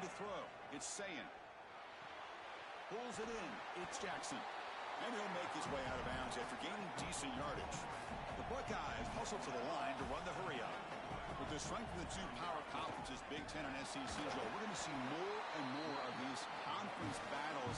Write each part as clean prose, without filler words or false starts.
to throw. It's Sayin. Pulls it in. It's Jackson. And he'll make his way out of bounds after gaining decent yardage. The Buckeyes hustle to the line to run the hurry-up. With the strength of the two power conferences, Big Ten and SEC, Joe, we're going to see more and more of these conference battles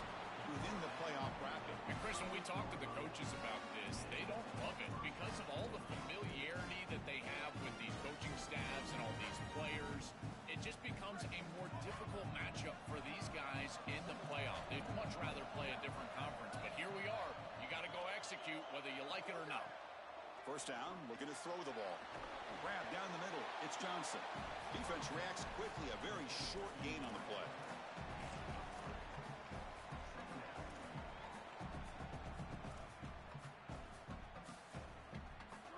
within the playoff bracket. And Chris, when we talk to the coaches about this, they don't love it because of all the familiarity that they have with these coaching staffs and all these players. It just becomes a more difficult matchup for these guys in the playoff. They'd much rather play a different conference, but here we are. You got to go execute whether you like it or not. First down, looking to throw the ball. Grab down the middle. It's Johnson. Defense reacts quickly. A very short gain on the play.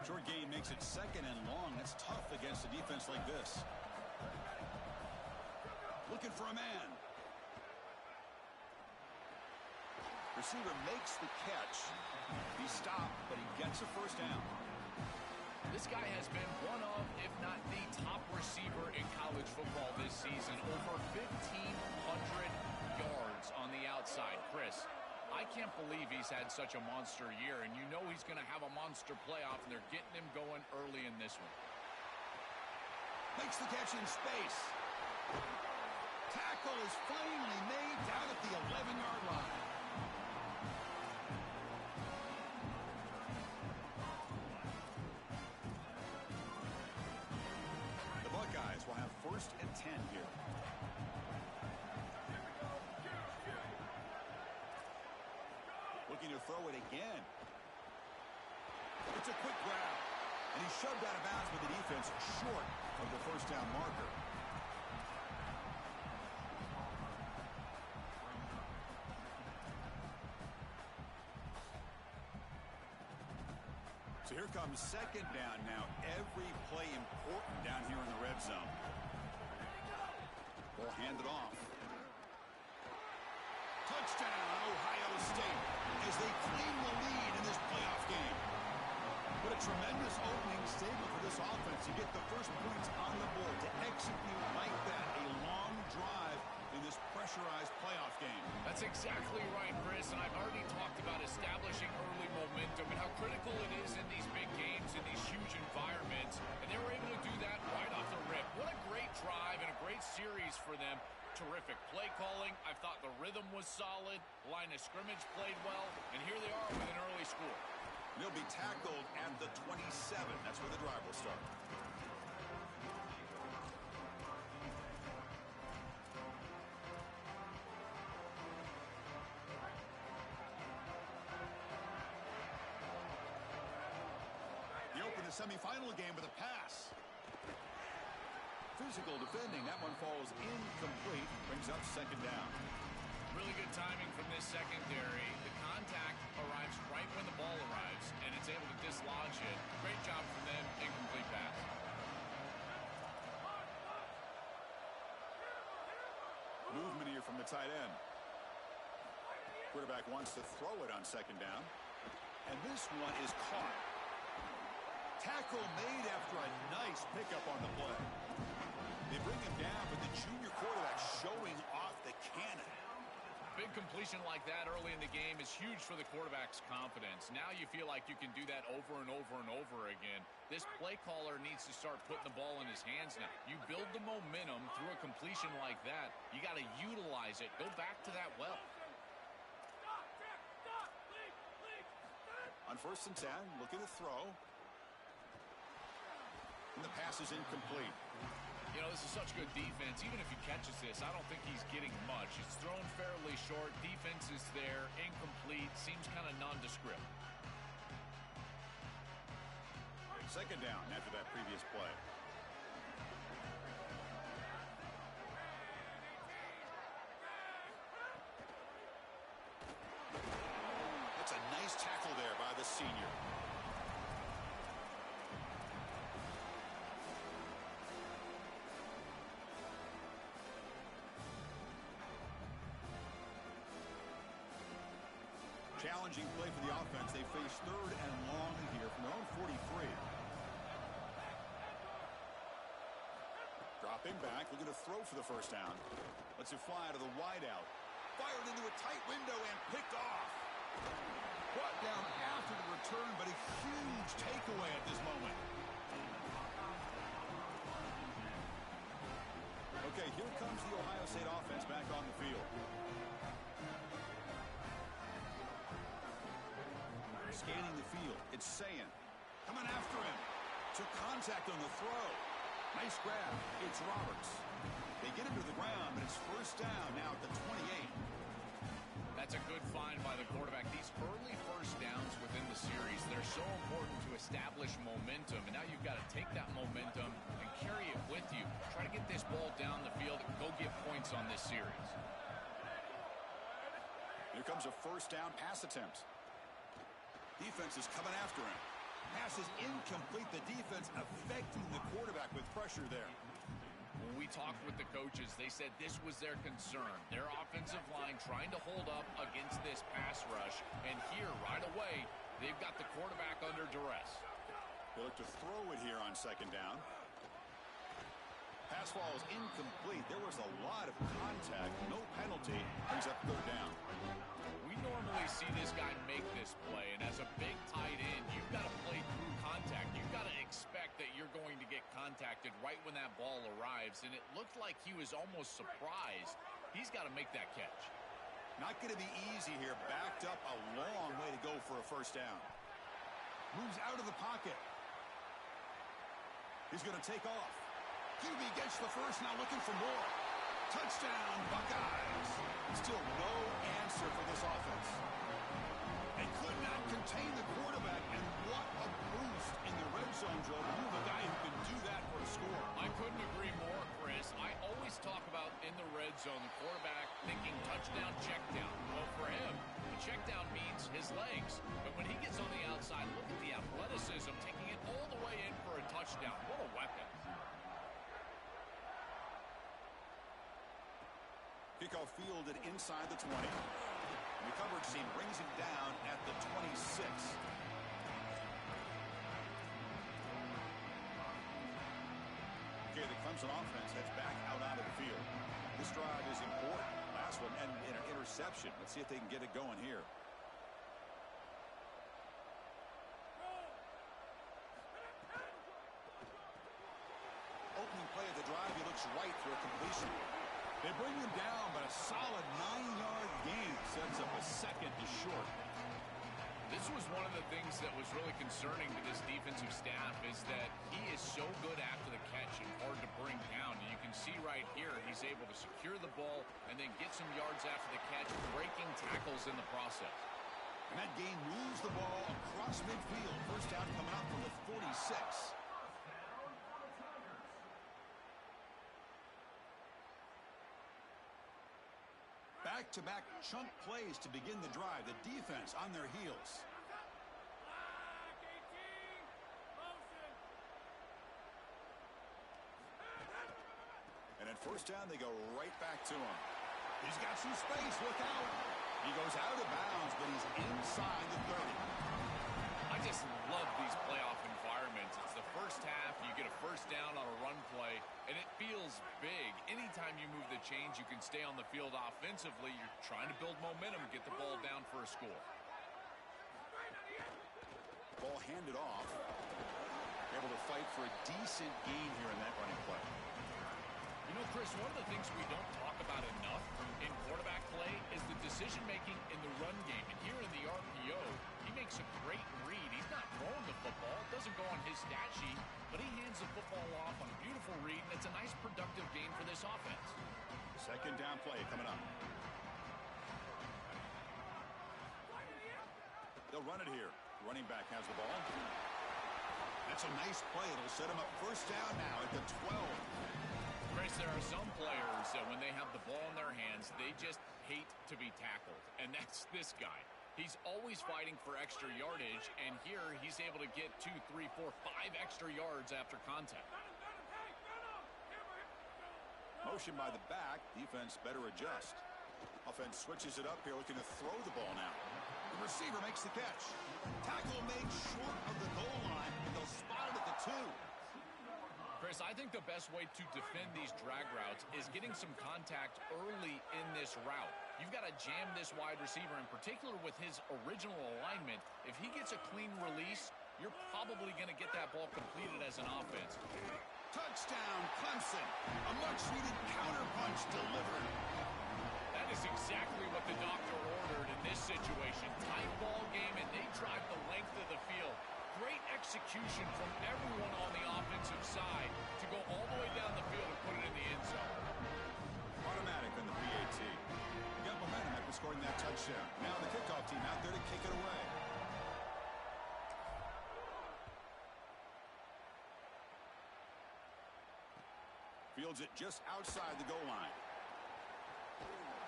Short gain makes it second and long. That's tough against a defense like this. Looking for a man. Receiver makes the catch. He stopped, but he gets a first down. This guy has been one of, if not the top receiver in college football this season. Over 1,500 yards on the outside. Chris, I can't believe he's had such a monster year, and you know he's going to have a monster playoff, and they're getting him going early in this one. Makes the catch in space. Tackle is finally made down at the 11-yard line. The Buckeyes will have 1st and 10 here. Looking to throw it again. It's a quick grab. And he's shoved out of bounds with the defense short of the first down marker. So here comes second down now. Every play important down here in the red zone. Ball handed off. Touchdown, Ohio State, as they claim the lead in this playoff game. What a tremendous opening statement for this offense. You get the first points on the board to execute like that. A long drive in this pressurized playoff game. That's exactly right, Chris. And I've already talked about establishing early momentum and how critical it is in these big games, in these huge environments. And they were able to do that right off the rip. What a great drive and a great series for them. Terrific play calling. I thought the rhythm was solid. Line of scrimmage played well. And here they are with an early score. They'll be tackled at the 27. That's where the drive will start. They open the semifinal game with a pass. Physical defending. That one falls incomplete. Brings up second down. Really good timing from this secondary. The contact arrives right when the ball arrives, and it's able to dislodge it. Great job from them. Incomplete pass. Movement here from the tight end. Quarterback wants to throw it on second down. And this one is caught. Tackle made after a nice pickup on the play. They bring him down, but the junior quarterback showing off the cannon. Big completion like that early in the game is huge for the quarterback's confidence. Now you feel like you can do that over and over and over again. This play caller needs to start putting the ball in his hands now. You build the momentum through a completion like that. You got to utilize it. Go back to that well. On 1st and 10, looking to throw. And the pass is incomplete. You know, this is such good defense. Even if he catches this, I don't think he's getting much. It's thrown fairly short. Defense is there. Incomplete. Seems kind of nondescript. Second down after that previous play. That's a nice tackle there by the senior. Challenging play for the offense. They face 3rd and long here from their own 43. Drop Stepping back, looking to throw for the first down. Lets it fly to the wideout. Fired into a tight window and picked off. Brought down after the return, but a huge takeaway at this moment. Okay, here comes the Ohio State offense back on the field. Scanning the field, it's Sayin. Coming after him. Took contact on the throw. Nice grab. It's Roberts. They get him to the ground, but it's first down now at the 28. That's a good find by the quarterback. These early first downs within the series, they're so important to establish momentum. And now you've got to take that momentum and carry it with you. Try to get this ball down the field and go get points on this series. Here comes a first down pass attempt. Defense is coming after him. Pass is incomplete. The defense affecting the quarterback with pressure there. When we talked with the coaches, they said this was their concern. Their offensive line trying to hold up against this pass rush. And here, right away, they've got the quarterback under duress. They look to throw it here on second down. Pass ball is incomplete. There was a lot of contact. No penalty. Brings up third down. We normally see this guy make this play. And as a big tight end, you've got to play through contact. You've got to expect that you're going to get contacted right when that ball arrives. And it looked like he was almost surprised. He's got to make that catch. Not going to be easy here. Backed up a long way to go for a first down. Moves out of the pocket. He's going to take off. QB gets the first, now looking for more. Touchdown, Buckeyes. Still no answer for this offense. They could not contain the quarterback, and what a boost in the red zone, Joe. You have a guy who can do that for a score. I couldn't agree more, Chris. I always talk about in the red zone, the quarterback thinking touchdown, check down. Well, for him, the check down means his legs. But when he gets on the outside, look at the athleticism, taking it all the way in for a touchdown. What a weapon. Kickoff fielded inside the 20. And the coverage team brings him down at the 26. Okay, the Clemson offense heads back out onto the field. This drive is important. Last one and an interception. Let's see if they can get it going here. Opening play of the drive, he looks right for a completion. They bring him down, but a solid 9-yard gain sets up a second to short. This was one of the things that was really concerning to this defensive staff is that he is so good after the catch and hard to bring down. And you can see right here, he's able to secure the ball and then get some yards after the catch, breaking tackles in the process. And that gain moves the ball across midfield. First down coming out from the 46. Back-to-back chunk plays to begin the drive. The defense on their heels. And at first down, they go right back to him. He's got some space. Look out. He goes out of bounds, but he's inside the 30. I just love these playoff environments. It's the first half. You get a first down on a run play, and it feels big. Anytime you move the chains, you can stay on the field offensively. You're trying to build momentum, get the ball down for a score. Ball handed off. Able to fight for a decent gain here in that running play. You know, Chris, one of the things we don't talk about enough in quarterback play is the decision-making in the run game. And here in the RPO, he makes a great read. He's not throwing the football. It doesn't go on his stat sheet, but he hands the football off on a beautiful read, and it's a nice, productive game for this offense. Second down play coming up. They'll run it here. Running back has the ball. That's a nice play. It'll set him up first down now at the 12. Chris, there are some players that when they have the ball in their hands, they just hate to be tackled. And that's this guy. He's always fighting for extra yardage, and here he's able to get 2, 3, 4, 5 extra yards after contact. Motion by the back. Defense better adjust. Offense switches it up here, looking to throw the ball now. The receiver makes the catch. Tackle made short of the goal line, and they'll spot it at the 2. Chris, Chris, I think the best way to defend these drag routes is getting some contact early in this route. You've got to jam this wide receiver, in particular with his original alignment. If he gets a clean release, you're probably going to get that ball completed as an offense. Touchdown, Clemson. A much-needed counterpunch delivered. That is exactly what the doctor ordered in this situation. Tight ball game, and they drive the length of the field. Great execution from everyone on the offensive side to go all the way down the field and put it in the end zone. Automatic on the PAT. Got momentum after scoring that touchdown. Now the kickoff team out there to kick it away. Fields it just outside the goal line.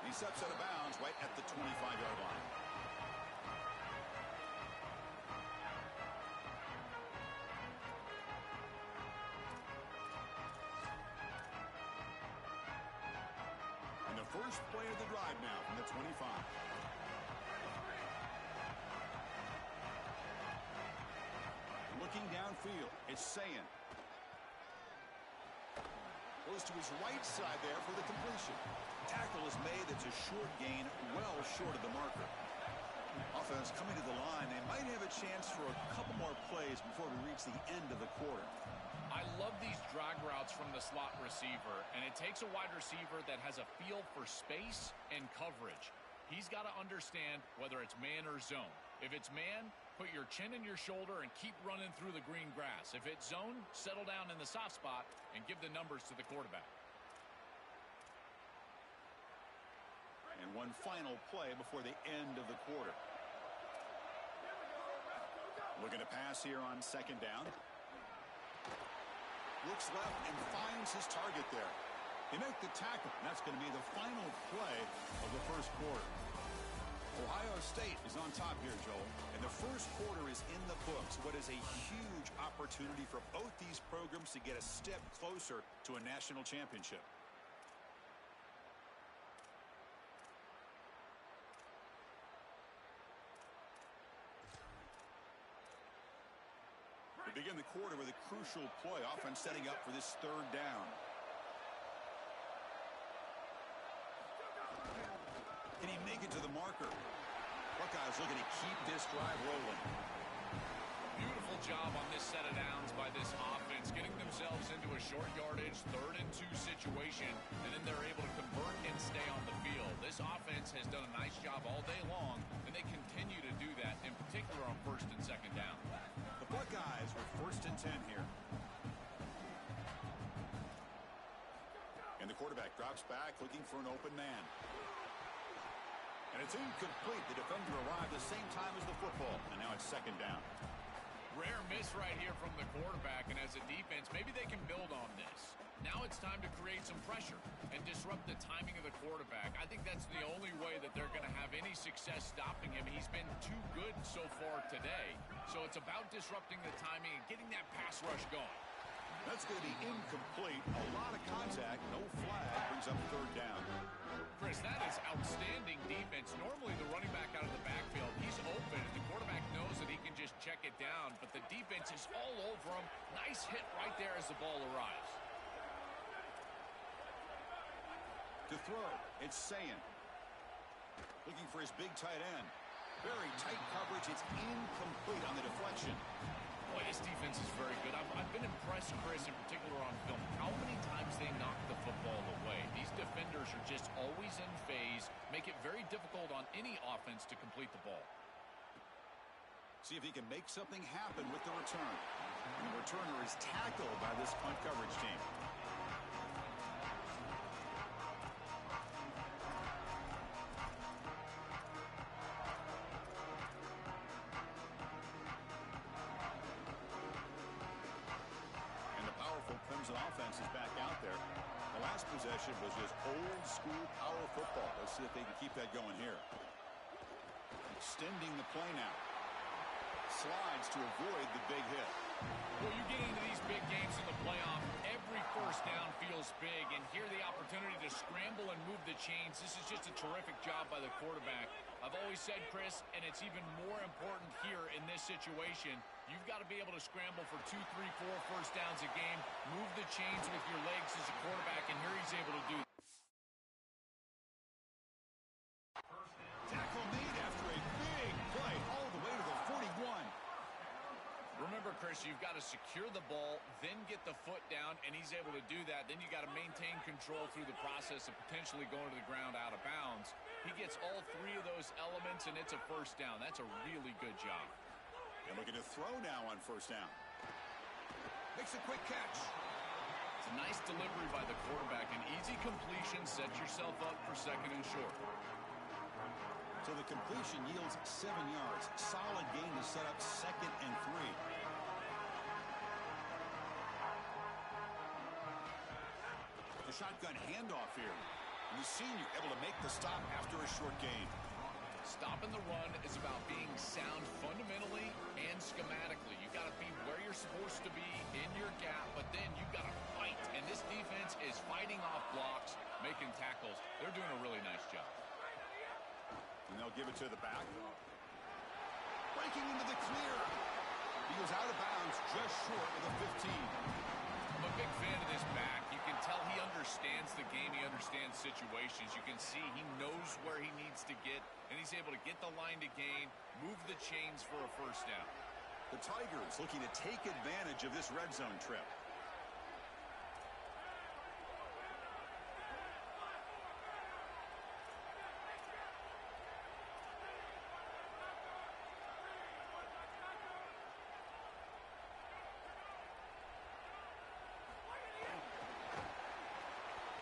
He steps out of bounds right at the 25-yard line. And the first play of the drive now from the 25. Looking downfield, it's Sayin. Goes to his right side there for the completion. Tackle is made. It's a short gain, well short of the marker. Offense coming to the line. They might have a chance for a couple more plays before we reach the end of the quarter. I love these drag routes from the slot receiver, and it takes a wide receiver that has a feel for space and coverage. He's got to understand whether it's man or zone. If it's man, put your chin in your shoulder and keep running through the green grass. If it's zone, settle down in the soft spot and give the numbers to the quarterback. And one final play before the end of the quarter. Looking to pass here on second down. Looks left and finds his target there. They make the tackle, and that's going to be the final play of the first quarter. Ohio State is on top here, Joel, and the first quarter is in the books. What is a huge opportunity for both these programs to get a step closer to a national championship. We begin the quarter with a crucial play, offense setting up for this third down. Can he make it to the marker? Buckeyes looking to keep this drive rolling. Beautiful job on this set of downs by this offense, getting themselves into a short yardage, 3rd and 2 situation, and then they're able to convert and stay on the field. This offense has done a nice job all day long, and they continue to do that, in particular on 1st and 2nd down. The Buckeyes with 1st and 10 here. And the quarterback drops back, looking for an open man. And it's incomplete. The defender arrived the same time as the football, and now it's 2nd down. Rare miss right here from the quarterback, and as a defense, maybe they can build on this. Now it's time to create some pressure and disrupt the timing of the quarterback. I think that's the only way that they're going to have any success stopping him. He's been too good so far today, so it's about disrupting the timing and getting that pass rush going. That's going to be incomplete. A lot of contact. No flag. Brings up 3rd down. Chris, that is outstanding defense. Normally the running back out of the backfield, he's open, and the quarterback knows that he can just check it down, but the defense is all over him. Nice hit right there as the ball arrives. To throw, it's Sayin. Looking for his big tight end. Very tight coverage. It's incomplete on the deflection. Boy, this defense is very good. I've been impressed, Chris, in particular on film, how many times they knock the football away. These defenders are just always in phase, make it very difficult on any offense to complete the ball. See if he can make something happen with the return. And the returner is tackled by this punt coverage team. Clemson offense is back out there. The last possession was just old school power football. Let's see if they can keep that going here. Extending the play now. Slides to avoid the big hit. Well, you get into these big games in the playoff, every first down feels big, and here the opportunity to to scramble and move the chains. This is just a terrific job by the quarterback. I've always said, Chris, and it's even more important here in this situation, you've got to be able to scramble for 2, 3, 4 first downs a game, move the chains with your legs as a quarterback, and here he's able to do that. Tackle made after a big play all the way to the 41. Remember, Chris, you've got to secure the ball, then get the foot down, and he's able to do that. Then you got to maintain control through the process of potentially going to the ground out of bounds. He gets all three of those elements, and it's a first down. That's a really good job. And looking to throw now on first down. Makes a quick catch. It's a nice delivery by the quarterback. An easy completion sets yourself up for second and short. So the completion yields 7 yards. Solid gain to set up second and 3. The shotgun handoff here. And the senior able to make the stop after a short gain. Stopping the run is about being sound fundamentally and schematically. You've got to be where you're supposed to be in your gap, but then you've got to fight. And this defense is fighting off blocks, making tackles. They're doing a really nice job. And they'll give it to the back. Breaking into the clear. He goes out of bounds just short of the 15. I'm a big fan of this back. You can tell he understands the game. He understands situations. You can see he knows where he needs to get, and he's able to get the line to gain, move the chains for a first down. The Tigers looking to take advantage of this red zone trip.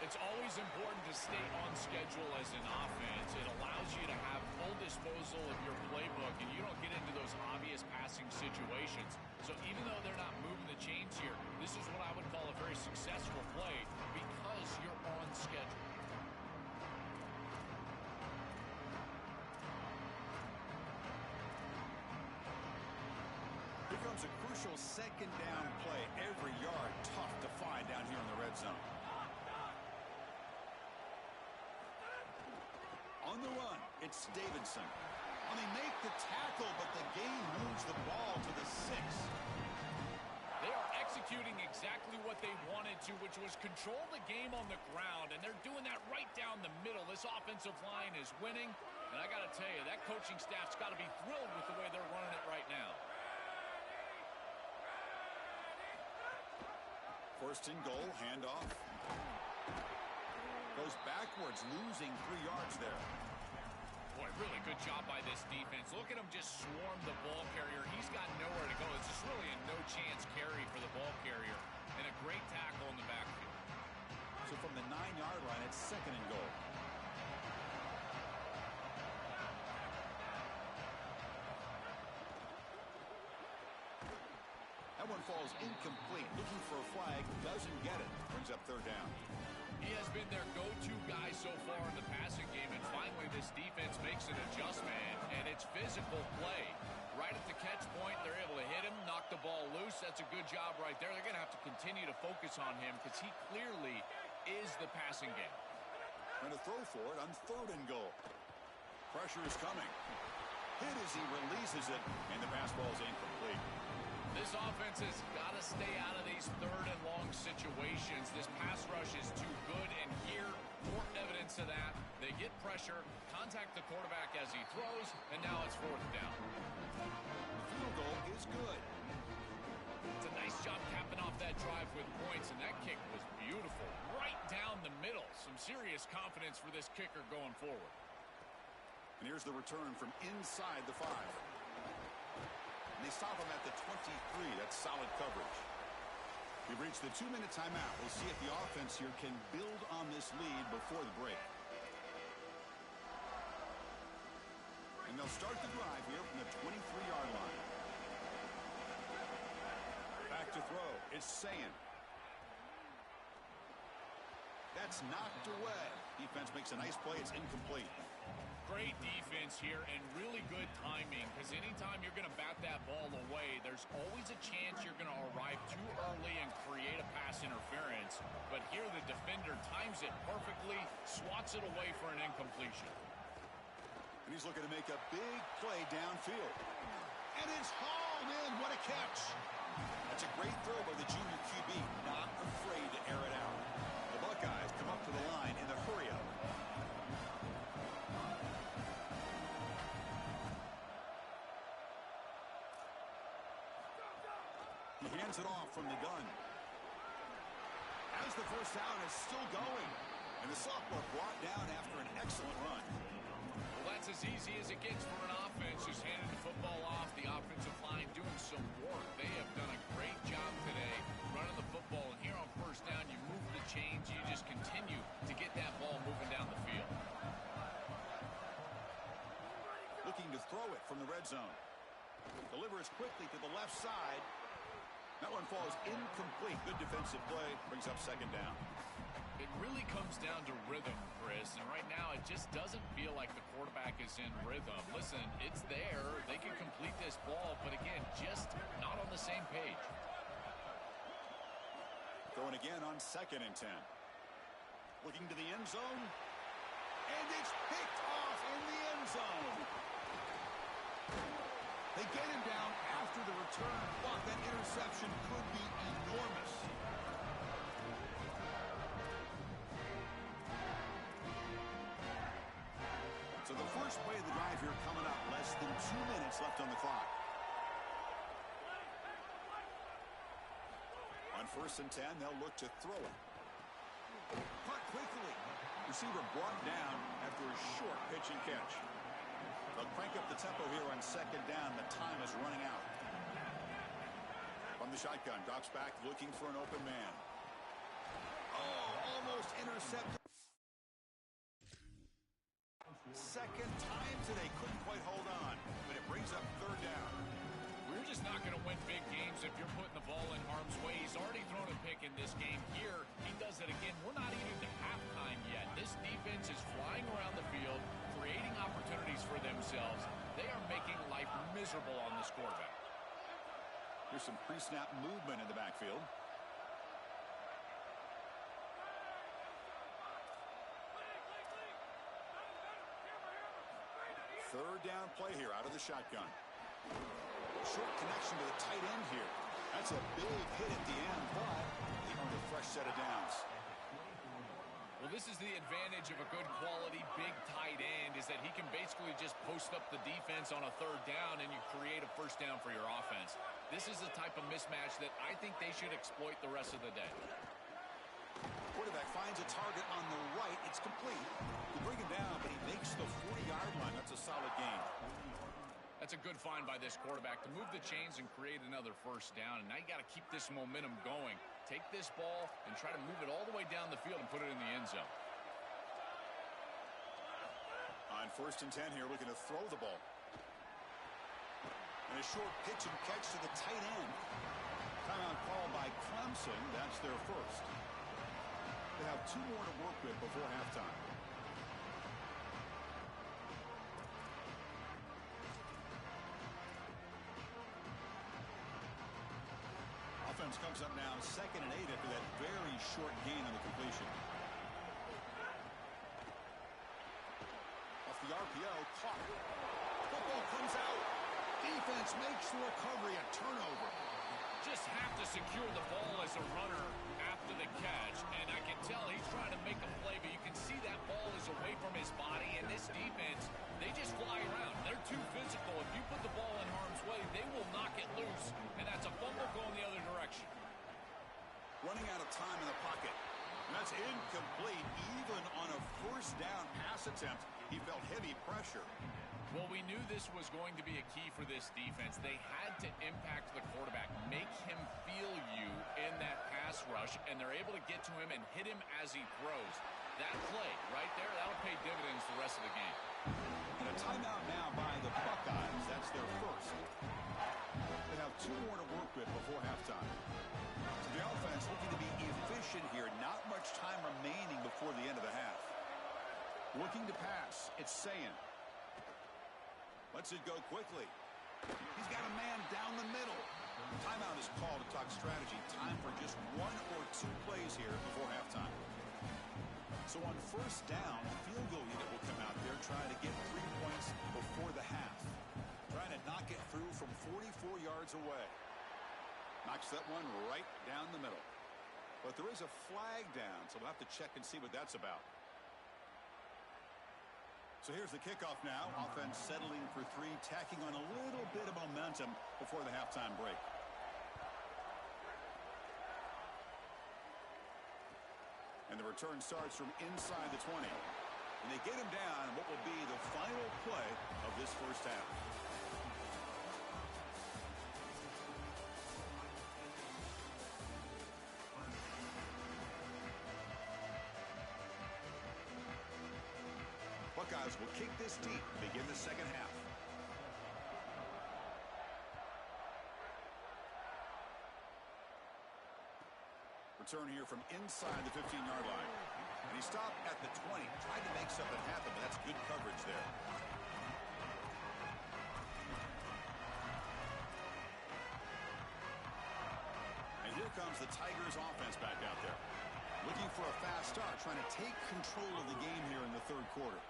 It's always important to stay on schedule as an offense. It allows you to have full disposal of your playbook, and you don't get into those obvious passing situations. So even though they're not moving the chains here, this is what I would call a very successful play because you're on schedule. Here comes a crucial second down play. Every yard tough to find down here in the red zone. On the run, it's Davidson. And they make the tackle, but the game moves the ball to the 6. They are executing exactly what they wanted to, which was control the game on the ground, and they're doing that right down the middle. This offensive line is winning, and I got to tell you, that coaching staff's got to be thrilled with the way they're running it right now. First and goal, handoff. Goes backwards, losing 3 yards there. Boy, really good job by this defense. Look at him just swarm the ball carrier. He's got nowhere to go. It's just really a no-chance carry for the ball carrier. And a great tackle in the backfield. So from the 9-yard line, it's second and goal. That one falls incomplete. Looking for a flag, doesn't get it. Brings up third down. He has been their go-to guy so far in the passing game, and finally this defense makes an adjustment, and it's physical play. Right at the catch point, they're able to hit him, knock the ball loose. That's a good job right there. They're going to have to continue to focus on him because he clearly is the passing game. Trying to throw for it on third and goal. Pressure is coming. Hit as he releases it, and the pass ball is incomplete. This offense has got to stay out of these third and long situations. This pass rush is too good, and here, more evidence of that. They get pressure, contact the quarterback as he throws, and now it's fourth down. The field goal is good. It's a nice job capping off that drive with points, and that kick was beautiful. Right down the middle. Some serious confidence for this kicker going forward. And here's the return from inside the 5. They stop him at the 23. That's solid coverage. We've reached the 2-minute timeout. We'll see if the offense here can build on this lead before the break. And they'll start the drive here from the 23-yard line. Back to throw. It's Sayan. That's knocked away. Defense makes a nice play. It's incomplete. Great defense here and really good timing, because anytime you're going to bat that ball away, there's always a chance you're going to arrive too early and create a pass pass interference, but here the defender times it perfectly, swats it away for an incompletion. And he's looking to make a big play downfield. And it's hauled in. What a catch. That's a great throw by the junior QB. Not afraid to air it out. The Buckeyes come up to the line in the hurry-up. He hands it off from the gun. As the first down is still going. And the sophomore brought down after an excellent run. Well, that's as easy as it gets for an offense. Just handing the football off. The offensive line doing some work. They have done a great job today running the football. And here on first down, you move the chains. You just continue to get that ball moving down the field. Looking to throw it from the red zone. Delivers quickly to the left side. That one falls incomplete. Good defensive play. Brings up second down. It really comes down to rhythm, Chris. And right now, it just doesn't feel like the quarterback is in rhythm. Listen, it's there. They can complete this ball. But again, just not on the same page. Throwing again on 2nd and 10. Looking to the end zone. And it's picked off in the end zone. They get him down after the return, but that interception could be enormous. So the first play of the drive here coming up. Less than 2 minutes left on the clock. On 1st and 10, they'll look to throw it. Caught quickly. Receiver brought down after a short pitch and catch. They'll crank up the tempo here on 2nd down. The time is running out. From the shotgun, drops back looking for an open man. Oh, almost intercepted. Second time today, couldn't quite hold on, but it brings up 3rd down. We're just not going to win big games if you're putting the ball in harm's way. He's already thrown a pick in this game. Here, he does it again. We're not even to halftime yet. This defense is flying around the field, creating opportunities for themselves. They are making life miserable on this quarterback. Here's some pre-snap movement in the backfield. Third down play here out of the shotgun. Short connection to the tight end here. That's a big hit at the end, but they earned a fresh set of downs. Well, this is the advantage of a good quality big tight end, is that he can basically just post up the defense on a 3rd down and you create a first down for your offense. This is the type of mismatch that I think they should exploit the rest of the day. Quarterback finds a target on the right. It's complete. You bring him down, but he makes the 40-yard line. That's a solid gain. That's a good find by this quarterback to move the chains and create another first down. And now you got to keep this momentum going. Take this ball and try to move it all the way down the field and put it in the end zone. On 1st and 10 here, looking to throw the ball. And a short pitch and catch to the tight end. Timeout call by Clemson. That's their first. They have 2 more to work with before halftime. Offense comes up now 2nd and 8 after that very short gain on the completion. Off the RPO, caught. Football comes out. Defense makes the recovery, a turnover. Just have to secure the ball as a runner after the catch. And I can tell he's trying to make a play, but you can see that ball is away from his body. And this defense, they just fly around. They're too physical. If you put the ball in harm's way, they will knock it loose. And that's a fumble going the other direction. Running out of time in the pocket. And that's incomplete. Even on a first down pass attempt, he felt heavy pressure. Well, we knew this was going to be a key for this defense. They had to impact the quarterback, make him feel you in that pass rush, and they're able to get to him and hit him as he throws. That play right there, that'll pay dividends the rest of the game. And a timeout now by the Buckeyes. That's their first. They have 2 more to work with before halftime. So the offense looking to be efficient here. Not much time remaining before the end of the half. Looking to pass. It's Sayin. Lets it go quickly. He's got a man down the middle. Timeout is called to talk strategy. Time for just 1 or 2 plays here before halftime. So on first down, the field goal unit will come out there trying to get 3 points before the half. Trying to knock it through from 44 yards away. Knocks that one right down the middle. But there is a flag down, so we'll have to check and see what that's about. So here's the kickoff now. Offense settling for 3, tacking on a little bit of momentum before the halftime break. And the return starts from inside the 20. And they get him down in what will be the final play of this first half. Buckeyes will kick this deep to begin the second half. Return here from inside the 15-yard line. And he stopped at the 20. Tried to make something happen, but that's good coverage there. And here comes the Tigers offense back out there. Looking for a fast start, trying to take control of the game here in the third quarter.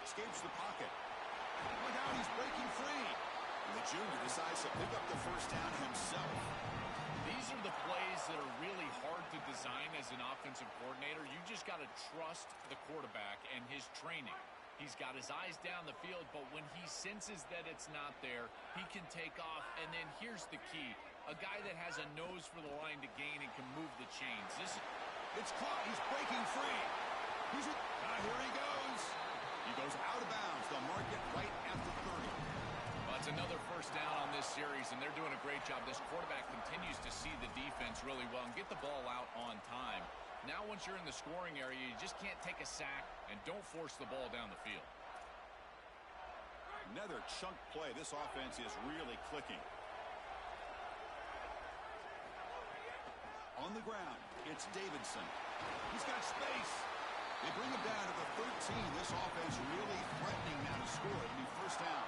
Escapes the pocket. Look out, he's breaking free. And the junior decides to pick up the first down himself. These are the plays that are really hard to design as an offensive coordinator. You just got to trust the quarterback and his training. He's got his eyes down the field, but when he senses that it's not there, he can take off. And then here's the key. A guy that has a nose for the line to gain and can move the chains. It's caught. He's breaking free. Here he goes. He goes out of bounds. They'll mark it right at the 30. Well, it's another first down on this series, and they're doing a great job. This quarterback continues to see the defense really well and get the ball out on time. Now, once you're in the scoring area, you just can't take a sack and don't force the ball down the field. Another chunk play. This offense is really clicking. On the ground, it's Davidson. He's got space. They bring him down to the 13. This offense really threatening now to score. It'll be first down.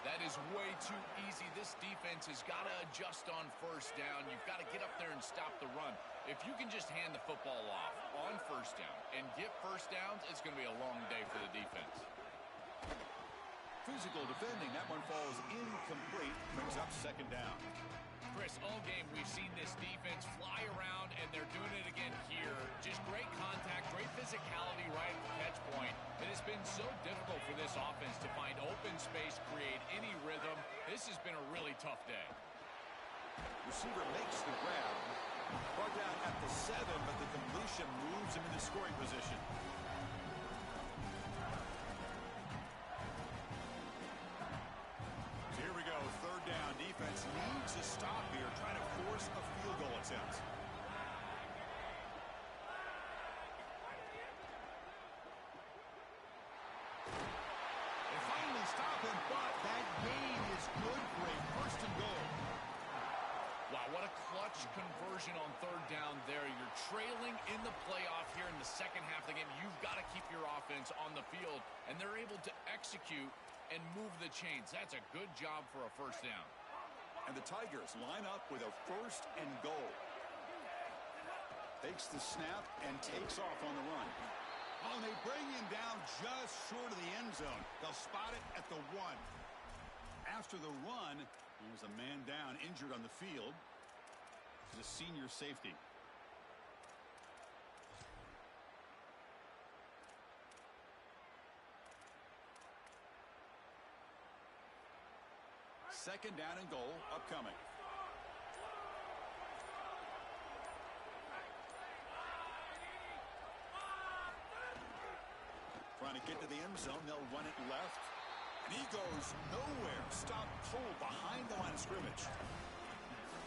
That is way too easy. This defense has got to adjust on first down. You've got to get up there and stop the run. If you can just hand the football off on first down and get first downs, it's going to be a long day for the defense. Physical defending. That one falls incomplete. Brings up second down. Chris, all game we've seen this defense fly around, and they're doing it again here. Just great contact, great physicality right at the catch point. It has been so difficult for this offense to find open space, create any rhythm. This has been a really tough day. Receiver makes the grab. Brought down at the 7, but the completion moves him into scoring position. Here we go, third down. Defense needs a stop here, trying to force a field goal attempt. They finally stop him, but that gain is good for a first and goal. Wow, what a clutch conversion on third down there. You're trailing in the playoff here in the second half of the game. You've got to keep your offense on the field, and they're able to execute and move the chains. That's a good job for a first down. And the Tigers line up with a first and goal. Takes the snap and takes off on the run. Oh, and they bring him down just short of the end zone. They'll spot it at the 1. After the run, there's a man down, injured on the field. He's a senior safety. Second down and goal upcoming. Trying to get to the end zone. They'll run it left. And he goes nowhere. Stop cold behind the line of scrimmage.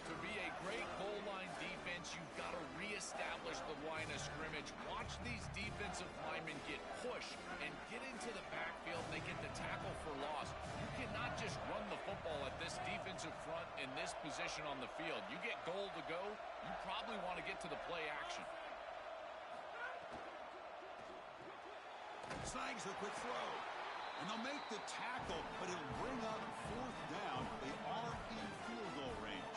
To be a great goal line defense, you've got to reestablish the line of scrimmage. Watch these defensive linemen get pushed and get into the backfield. They get the tackle for loss. You cannot just run the football at this defensive front in this position on the field. You get goal to go, you probably want to get to the play action. Snags the quick throw. And they'll make the tackle, but it'll bring up fourth down. They are in field goal range.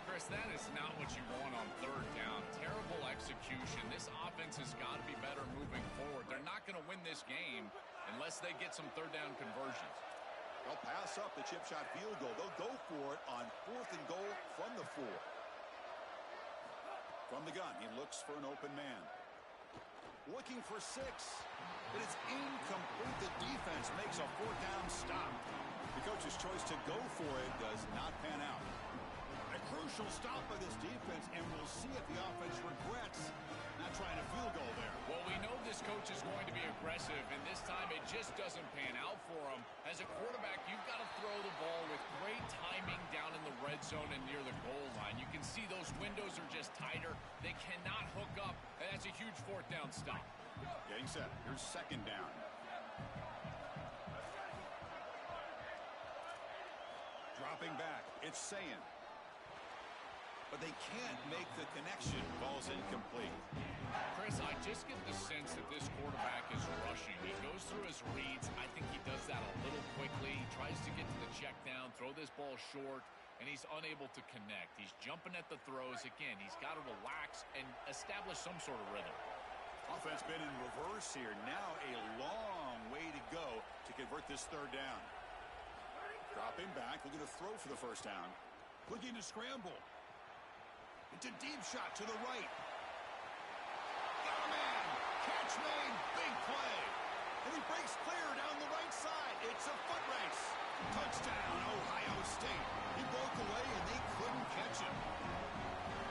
Chris, that is not what you want on third down. Terrible execution. This offense has got to be better moving forward. They're not going to win this game unless they get some third down conversions. They'll pass up the chip shot field goal. They'll go for it on 4th and goal from the 4. From the gun, he looks for an open man. Looking for 6. But it's incomplete. The defense makes a 4th down stop. The coach's choice to go for it does not pan out. A crucial stop by this defense, and we'll see if the offense regrets not trying a field goal there. Well, we know this coach is going to be aggressive, and this time it just doesn't pan out for him. As a quarterback, you've got to throw the ball with great timing down in the red zone and near the goal line. You can see those windows are just tighter. They cannot hook up, and that's a huge 4th down stop. Getting set. Here's 2nd down. Dropping back. It's Sayin. But they can't make the connection. Ball's incomplete. Chris, I just get the sense that this quarterback is rushing. He goes through his reads. I think he does that a little quickly. He tries to get to the check down, throw this ball short, and he's unable to connect. He's jumping at the throws. Again, he's got to relax and establish some sort of rhythm. Offense been in reverse here. Now a long way to go to convert this 3rd down. Dropping back, looking to throw for the 1st down. Looking to scramble. It's a deep shot to the right. Got a man. Catch made. Big play. And he breaks clear down the right side. It's a foot race. Touchdown, Ohio State. He broke away and they couldn't catch him.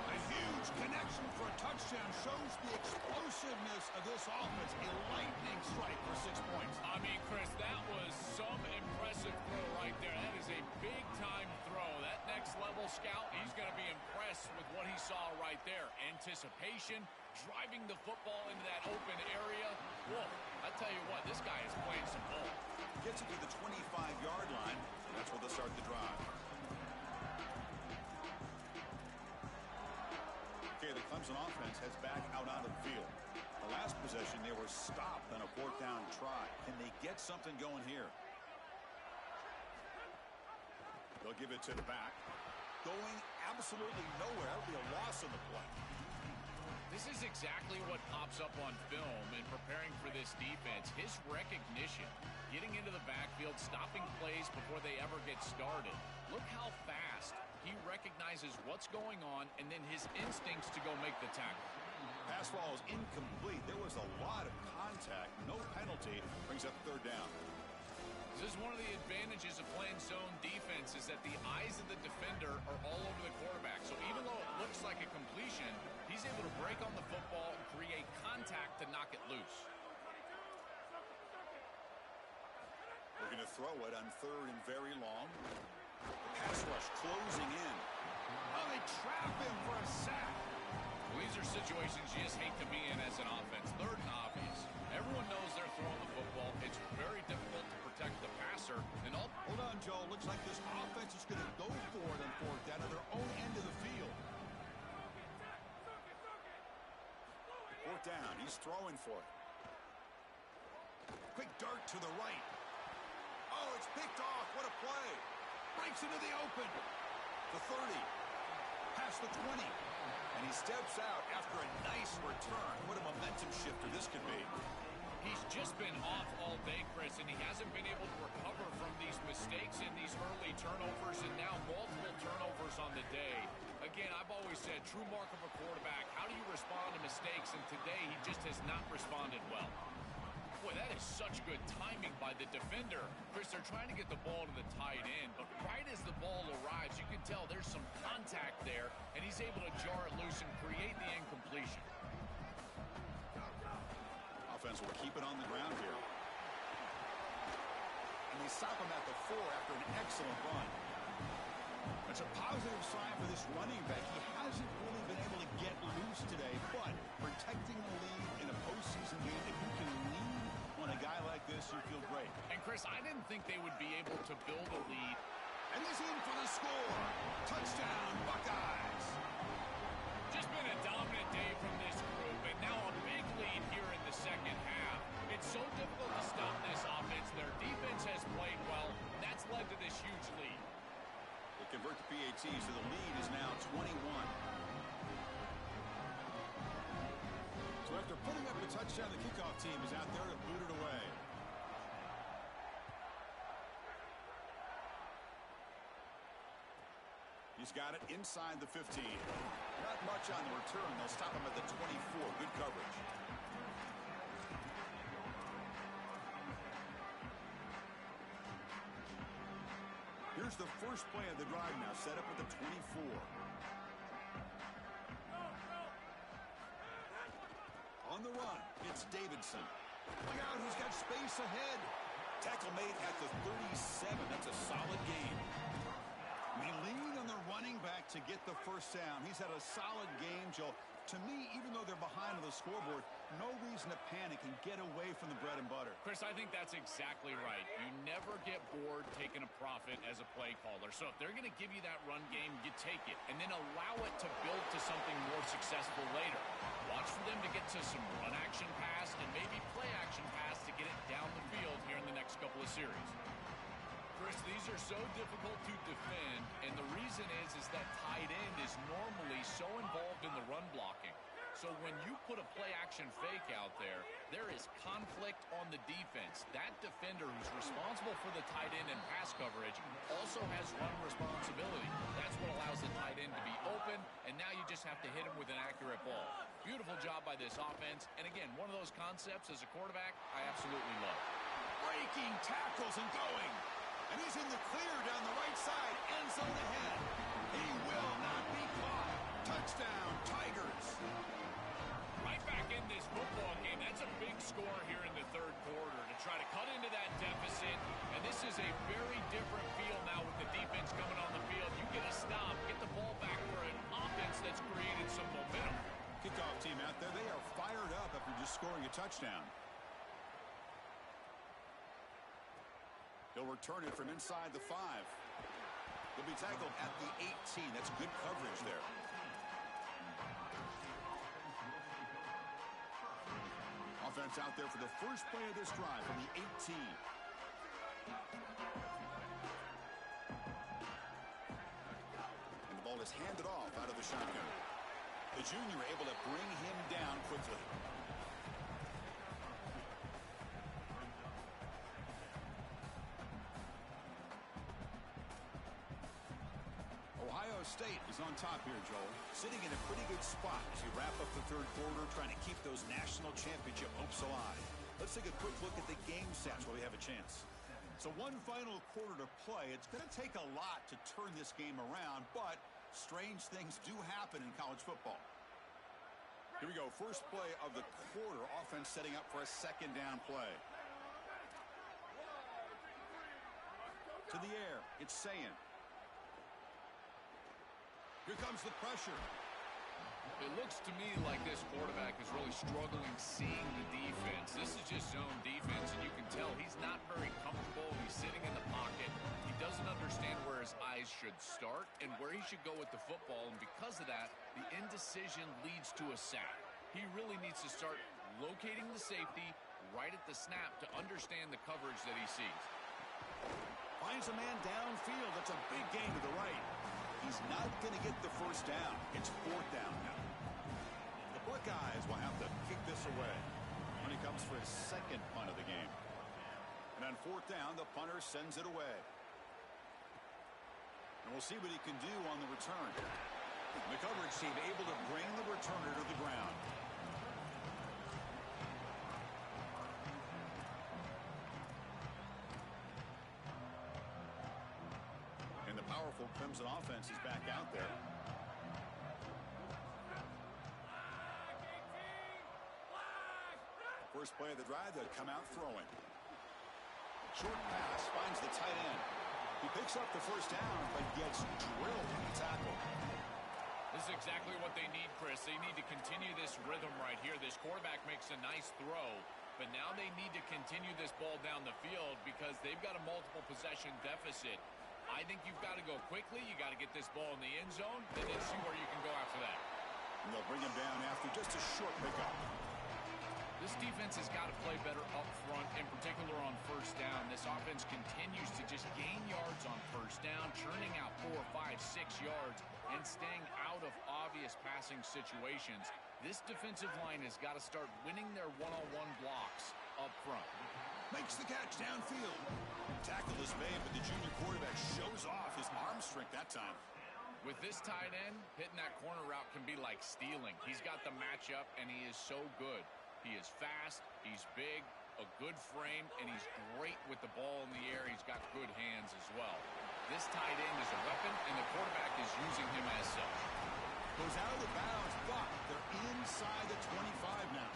A huge connection for a touchdown shows the explosiveness of this offense. A lightning strike for 6 points. I mean, Chris, that was some impressive throw right there. That is a big-time throw. That next-level scout, he's going to be impressed with what he saw right there. Anticipation, driving the football into that open area. Whoa, I tell you what, this guy is playing some ball. Gets it to the 25-yard line. That's where they'll start the drive. Okay, the Clemson offense heads back out onto the field. The last possession, they were stopped on a 4th down try. Can they get something going here? They'll give it to the back. Going absolutely nowhere. That would be a loss on the play. This is exactly what pops up on film in preparing for this defense. His recognition, getting into the backfield, stopping plays before they ever get started. Look how fast he recognizes what's going on, and then his instincts to go make the tackle. Pass ball is incomplete. There was a lot of contact. No penalty. Brings up 3rd down. This is one of the advantages of playing zone defense is that the eyes of the defender are all over the quarterback. So even though it looks like a completion, he's able to break on the football and create contact to knock it loose. Looking to throw it on 3rd and very long. The pass rush closing in. Oh, they trap him for a sack. Well, these are situations you just hate to be in as an offense. 3rd and obvious. Everyone knows they're throwing the football. It's very difficult to protect the passer. And hold on, Joe. Looks like this offense is going to go for it on 4th down at their own end of the field. 4th down. He's throwing for it. Quick dart to the right. Oh, it's picked off. What a play. Breaks into the open. The 30. Past the 20. And he steps out after a nice return. What a momentum shifter this could be. He's just been off all day, Chris, and he hasn't been able to recover from these mistakes in these early turnovers, and now multiple turnovers on the day. Again, I've always said, true mark of a quarterback, how do you respond to mistakes? And today, he just has not responded well. Boy, that is such good timing by the defender. Chris, they're trying to get the ball to the tight end, but right as the ball arrives, you can tell there's some contact there, and he's able to jar it loose and create the incompletion. Offense will keep it on the ground here. And they stop him at the 4 after an excellent run. It's a positive sign for this running back. He hasn't really been able to get loose today, but protecting the lead in a postseason game, if you can lean on a guy like this, you feel great. And Chris, I didn't think they would be able to build a lead. And he's in for the score. Touchdown, Buckeyes. Just been a dominant day from this group, and now a big lead here in the second half. It's so difficult to stop this offense. Their defense has played well. That's led to this huge lead. They convert the PATs, so the lead is now 21. So after putting up a touchdown, the kickoff team is out there to boot it away. He's got it inside the 15. Not much on the return. They'll stop him at the 24. Good coverage. Here's the first play of the drive now, set up at the 24. On the run, it's Davidson. Look out, he's got space ahead. Tackle made at the 37. That's a solid game. We lean on the running back to get the first down. He's had a solid game, Joe. To me, even though they're behind on the scoreboard, no reason to panic and get away from the bread and butter. Chris, I think that's exactly right. You never get bored taking a profit as a play caller. So if they're going to give you that run game, you take it and then allow it to build to something more successful later. Watch for them to get to some run action pass and maybe play action pass to get it down the field here in the next couple of series. Chris, these are so difficult to defend, and the reason is that tight end is normally so involved in the run blocking. So when you put a play-action fake out there, there is conflict on the defense. That defender who's responsible for the tight end and pass coverage also has run responsibility. That's what allows the tight end to be open, and now you just have to hit him with an accurate ball. Beautiful job by this offense, and again, one of those concepts as a quarterback I absolutely love. Breaking tackles and going. And he's in the clear down the right side, end zone ahead. He will not be caught. Touchdown, Tigers. Right back in this football game. That's a big score here in the third quarter to try to cut into that deficit. And this is a very different feel now with the defense coming on the field. You get a stop, get the ball back for an offense that's created some momentum. Kickoff team out there, they are fired up after just scoring a touchdown. He'll return it from inside the 5. He'll be tackled at the 18. That's good coverage there. Offense out there for the first play of this drive from the 18. And the ball is handed off out of the shotgun. The junior able to bring him down quickly. Ohio State is on top here, Joel. Sitting in a pretty good spot as you wrap up the third quarter, trying to keep those national championship hopes alive. Let's take a quick look at the game stats while we have a chance. So one final quarter to play. It's going to take a lot to turn this game around, but strange things do happen in college football. Here we go. First play of the quarter. Offense setting up for a second down play. To the air. It's Sayin. Here comes the pressure. It looks to me like this quarterback is really struggling seeing the defense. This is just zone defense, and you can tell he's not very comfortable. He's sitting in the pocket. He doesn't understand where his eyes should start and where he should go with the football, and because of that, the indecision leads to a sack. He really needs to start locating the safety right at the snap to understand the coverage that he sees. Finds a man downfield. That's a big gain to the right. He's not going to get the first down. It's fourth down now. The Buckeyes will have to kick this away when he comes for his second punt of the game. And on fourth down, the punter sends it away. And we'll see what he can do on the return. The coverage team able to bring the returner to the ground. And the powerful Crimson offense is back out there. First play of the drive, they'll come out throwing. Short pass finds the tight end. He picks up the first down, but gets drilled in the tackle. This is exactly what they need, Chris. They need to continue this rhythm right here. This quarterback makes a nice throw, but now they need to continue this ball down the field because they've got a multiple possession deficit. I think you've got to go quickly. You got to get this ball in the end zone and then see where you can go after that. And they'll bring him down after just a short pickup. This defense has got to play better up front, in particular on first down. This offense continues to just gain yards on first down, churning out 4, 5, 6 yards, and staying out of obvious passing situations. This defensive line has got to start winning their one-on-one blocks up front. Makes the catch downfield. Tackle is made, but the junior quarterback shows off his arm strength that time. With this tight end, hitting that corner route can be like stealing. He's got the matchup, and he is so good. He is fast, he's big, a good frame, and he's great with the ball in the air. He's got good hands as well. This tight end is a weapon, and the quarterback is using him as such. Goes out of bounds, but they're inside the 25 now.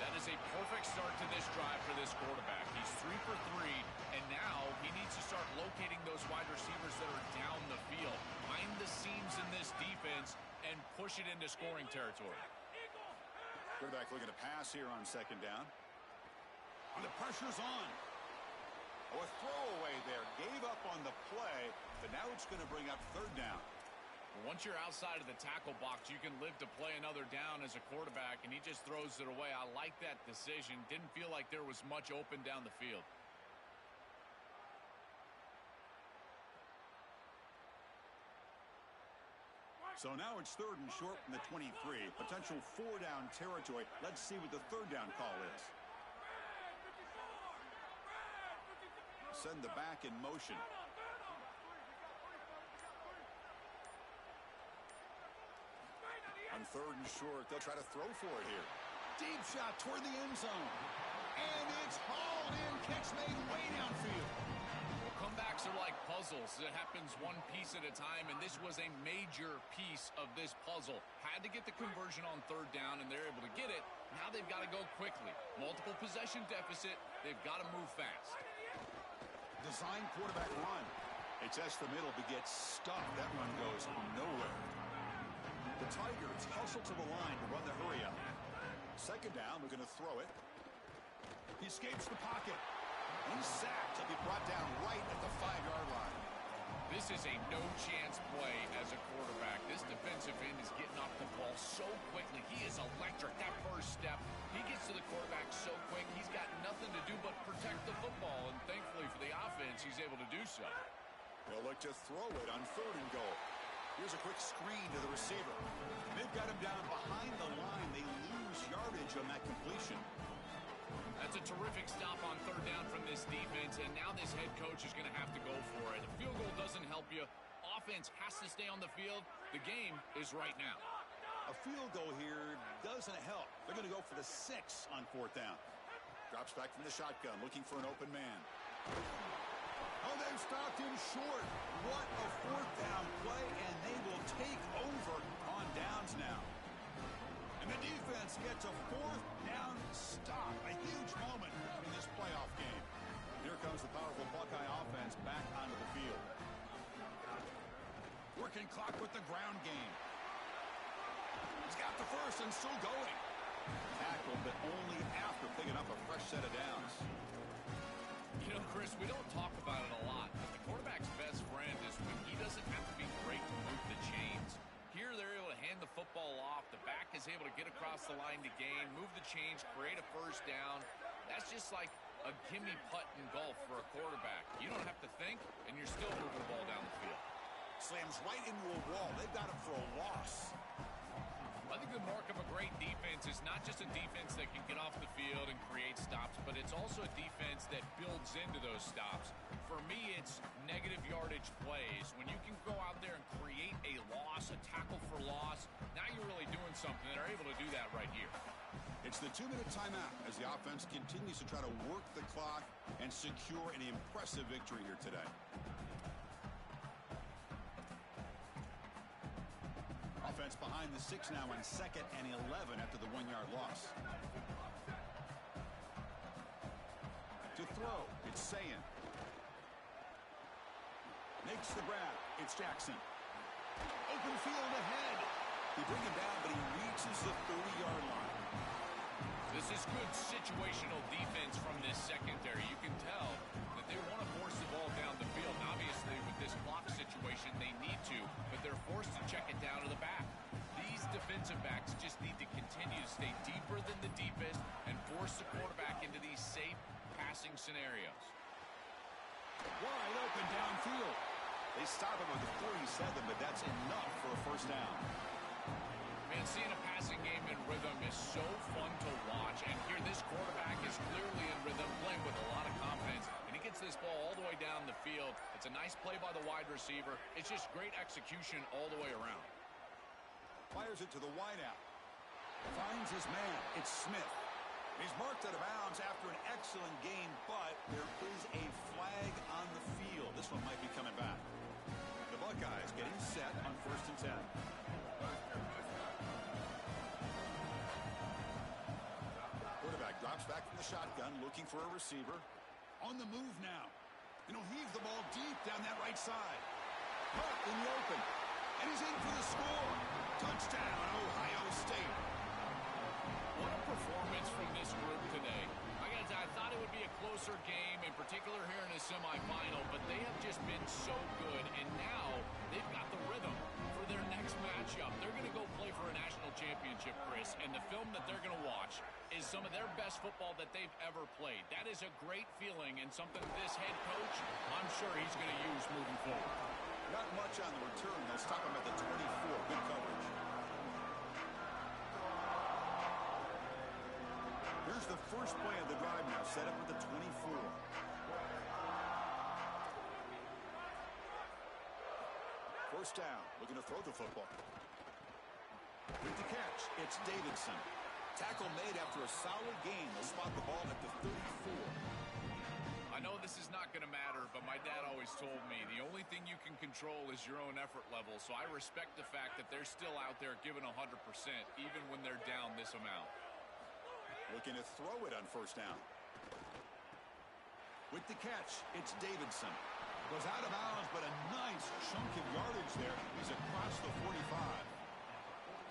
That is a perfect start to this drive for this quarterback. He's 3 for 3, and now he needs to start locating those wide receivers that are down the field, find the seams in this defense, and push it into scoring territory. Quarterback looking to pass here on second down. And the pressure's on. Oh, a throwaway there. Gave up on the play, but now it's going to bring up third down. Once you're outside of the tackle box, you can live to play another down as a quarterback, and he just throws it away. I like that decision. Didn't feel like there was much open down the field. So now it's third and short from the 23. Potential 4-down territory. Let's see what the third down call is. Send the back in motion. On third and short, they'll try to throw for it here. Deep shot toward the end zone. And it's hauled in. Catch made way downfield. Well, comebacks are like puzzles. It happens one piece at a time, and this was a major piece of this puzzle. Had to get the conversion on third down, and they're able to get it. Now they've got to go quickly. Multiple possession deficit. They've got to move fast. Design quarterback run. They test the middle, but get stuck. That run goes nowhere. The Tigers hustle to the line to run the hurry up. Second down, we're going to throw it. He escapes the pocket. He's sacked. He'll be brought down right at the 5-yard line. This is a no-chance play as a quarterback. This defensive end is getting off the ball so quickly. He is electric. That first step, he gets to the quarterback so quick, he's got nothing to do but protect the football. And thankfully for the offense, he's able to do so. They'll look to throw it on third and goal. Here's a quick screen to the receiver. They've got him down behind the line. They lose yardage on that completion. That's a terrific stop on third down from this defense, and now this head coach is going to have to go for it. A field goal doesn't help you. Offense has to stay on the field. The game is right now. A field goal here doesn't help. They're going to go for the 6 on fourth down. Drops back from the shotgun, looking for an open man. Oh, they've stopped him short. What a fourth down play, and they will take over on downs now. And the defense gets a fourth down stop. A huge moment in this playoff game. Here comes the powerful Buckeye offense back onto the field. Working clock with the ground game. He's got the first and still going. Tackled, but only after picking up a fresh set of downs. You know, Chris, we don't talk about it a lot, but the quarterback's best friend is when he doesn't have to be great to move the chains. Here, they're able to hand the football off. The back is able to get across the line to gain, move the chains, create a first down. That's just like a gimme putt in golf for a quarterback. You don't have to think, and you're still moving the ball down the field. Slams right into a wall. They've got him for a loss. I think the mark of a great defense is not just a defense that can get off the field and create stops, but it's also a defense that builds into those stops. For me, it's negative yardage plays. When you can go out there and create a loss, a tackle for loss, now you're really doing something. They're able to do that right here. It's the 2-minute timeout as the offense continues to try to work the clock and secure an impressive victory here today. Offense behind the 6 now on 2nd and 11 after the 1-yard loss. To throw, it's Sayin. Makes the grab, it's Jackson. Open field ahead. They bring him down, but he reaches the 30-yard line. This is good situational defense from this secondary. You can tell that they want to force the ball down the field. And obviously, with this clock situation, they need to, but they're forced to check it down to the back. These defensive backs just need to continue to stay deeper than the deepest and force the quarterback into these safe passing scenarios. Wide open downfield. They stop him with the 47, but that's enough for a first down. Man, seeing a passing game in rhythm is so fun to watch. And here, this quarterback is clearly in rhythm, playing with a lot of confidence. And he gets this ball all the way down the field. It's a nice play by the wide receiver. It's just great execution all the way around. Fires it to the wideout. Finds his man. It's Smith. He's marked out of bounds after an excellent game, but there is a flag on the field. This one might be coming back. The Buckeyes getting set on 1st and 10. Quarterback drops back from the shotgun, looking for a receiver. On the move now. And he'll heave the ball deep down that right side. Caught in the open. And he's in for the score. Touchdown, Ohio State. What a performance from this group today. I thought it would be a closer game, in particular here in the semifinal, but they have just been so good, and now they've got the rhythm for their next matchup. They're going to go play for a national championship, Chris, and the film that they're going to watch is some of their best football that they've ever played. That is a great feeling and something this head coach, I'm sure he's going to use moving forward. Not much on the return. They'll stop him at the 24. Good coverage. Here's the first play of the drive now, set up at the 24. First down, looking to throw the football. With the catch, it's Davidson. Tackle made after a solid game. They'll spot the ball at the 34. I know this is not going to matter, but my dad always told me the only thing you can control is your own effort level, so I respect the fact that they're still out there giving 100%, even when they're down this amount. Looking to throw it on first down. With the catch, it's Davidson. Goes out of bounds, but a nice chunk of yardage there. He's across the 45.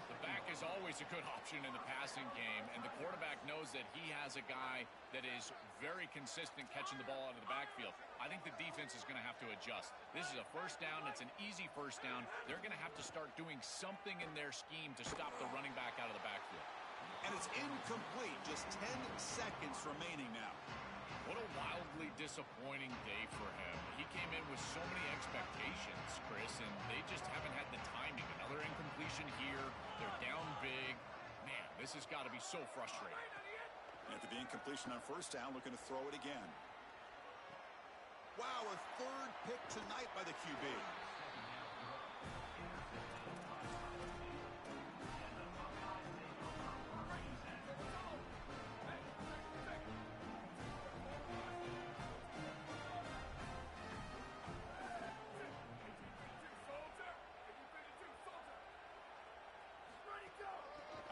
The back is always a good option in the passing game, and the quarterback knows that he has a guy that is very consistent catching the ball out of the backfield. I think the defense is going to have to adjust. This is a first down. It's an easy first down. They're going to have to start doing something in their scheme to stop the running back out of the backfield. And it's incomplete. Just 10 seconds remaining now. What a wildly disappointing day for him. He came in with so many expectations, Chris, and they just haven't had the timing. Another incompletion here. They're down big. Man, this has got to be so frustrating. After the incompletion on first down, looking to throw it again. Wow, a third pick tonight by the QB.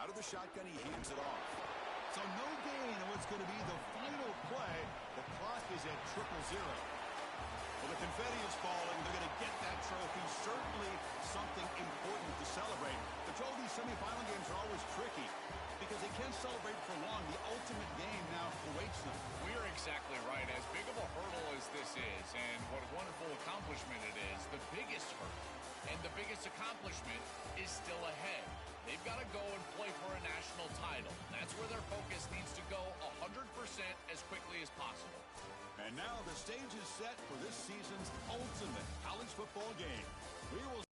Out of the shotgun, he hands it off. So no gain on what's going to be the final play. The clock is at 0-0. Well, the confetti is falling. They're going to get that trophy. Certainly something important to celebrate. But Joe, these semifinal games are always tricky because they can't celebrate for long. The ultimate game now awaits them. We are exactly right. As big of a hurdle as this is, and what a wonderful accomplishment it is, the biggest hurdle and the biggest accomplishment is still ahead. They've got to go and play for a national title. That's where their focus needs to go 100% as quickly as possible. And now the stage is set for this season's ultimate college football game. We will